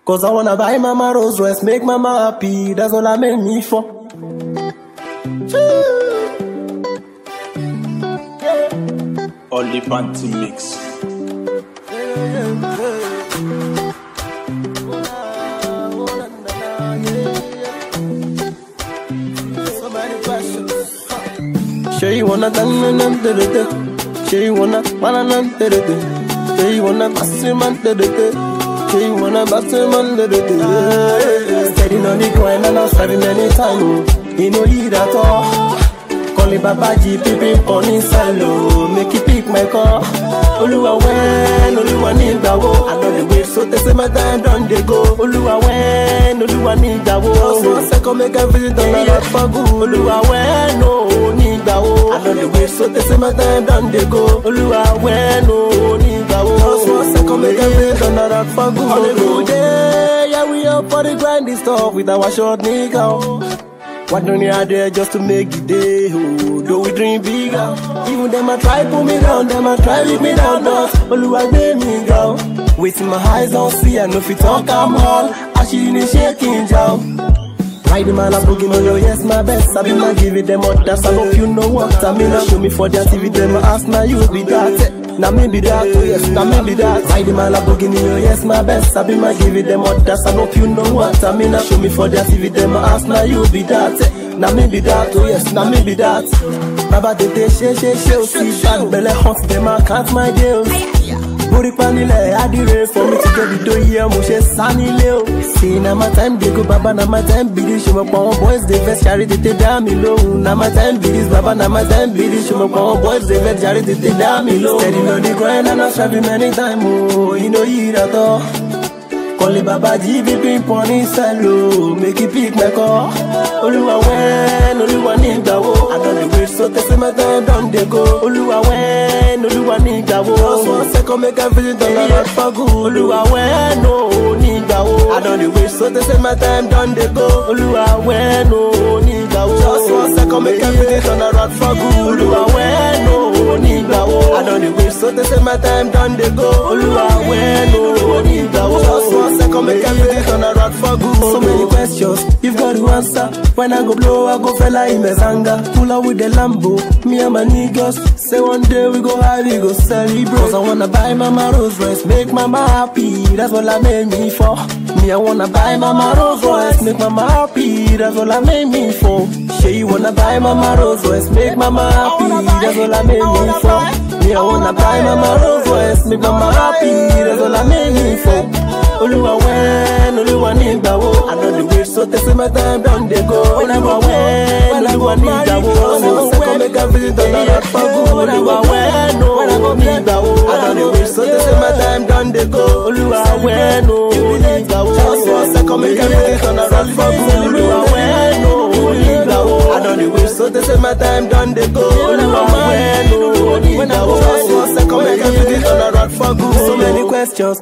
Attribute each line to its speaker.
Speaker 1: Cause I wanna buy mama Rolls Royce, make mama happy, that's all I made me for.
Speaker 2: Only Panty Mix.
Speaker 1: Sure you wanna sure you wanna sure you wanna you wanna steady on the grind and I'm striving anytime. You know you that all. Call it Babaji, peeping on his silo. Make it pick my car. Oluwa when, Oluwa nigga wo. I know the way, so they say my time done they go. Oluwa when, Oluwa nigga wo. Just 1 second make everything done that for good. Oluwa when, no nigga wo. I know the way, so they say my time done they go. Oluwa when, no nigga wo. Just 1 second make everything done that for good. On the road, yeah, we up for the grinding stuff with our short nigga. What don't you out there just to make the day? Oh, do we dream bigger? Even them a try pull me down, them a try leave me down, but Oluwa made me go. Waiting my eyes don't see, I know if you talk I'm all. I she in a shaking jaw. Riding my Lamborghini, no, yo, yes, my best. I be not give it them up, that's I hope you know what I mean. Show me for that TV, them ask now you be that. Now me be that, oh yes, now me be that. Riding my Lamborghini, oh yes, my best. I be my give it them up, that's I hope you know what I mean. Show me for that TV, them ask now you be that. Now me be that, oh yes, now me be that. Baba de she, see bad belly hot, them I count my deals. Booty panile, I did it for me to get the dough here, Moshe Sunny Leo. See, now my time, they go, Baba, now my time, be this, show my power boys, they vest, charity, they damn me low. Now my time, be this, Baba, now my time, be this, show my power boys, they vest, charity, they damn me low. Steady on the grind, and I'm striving many times, oh, you know, you that all. Call it Babaji, be on his silo, make it pick my car. Oluwa when, Oluwa nigga wo. I know the way, so they say my time done they go. Oluwa when, Oluwa nigga wo. Just 1 second make everything done that for good. Oluwa when, no nigga wo. I know the way, so they say my time done they go. Oluwa when, no nigga wo. Just 1 second make everything done that for good. Oluwa when, no nigga wo. I know the way, so they say my time done they go. Oluwa when, no nigga wo. Just 1 second make everything done that for good. So many questions, you've got to answer. When I go blow, I go fella in Mezanga. Pull out with the Lambo, me and my niggas. Say one day we go high, we go celebrate. Cause I wanna buy mama Rolls Royce, make mama happy, that's all I made me for. Me, I wanna buy mama Rolls Royce, make mama happy, that's all I made me for. Say you wanna buy mama Rolls Royce, make mama happy, that's all I made me for. Me, I wanna buy mama Rolls Royce, make mama happy, that's all I made me for. Oluwa when, Oluwa nigga wo. I know the way, so they say my time done they go. Oluwa when, Oluwa nigga wo. So second make everything done that for good. Oluwa when, no nigga wo. I know the way, so they say my time done they go. Oluwa when, no nigga wo. Just 1 second make everything done that for good. Oluwa when, no nigga wo. I know the way, so they say my time done they go. Oluwa when, no nigga wo. Just 1 second make everything done that for good. So many questions.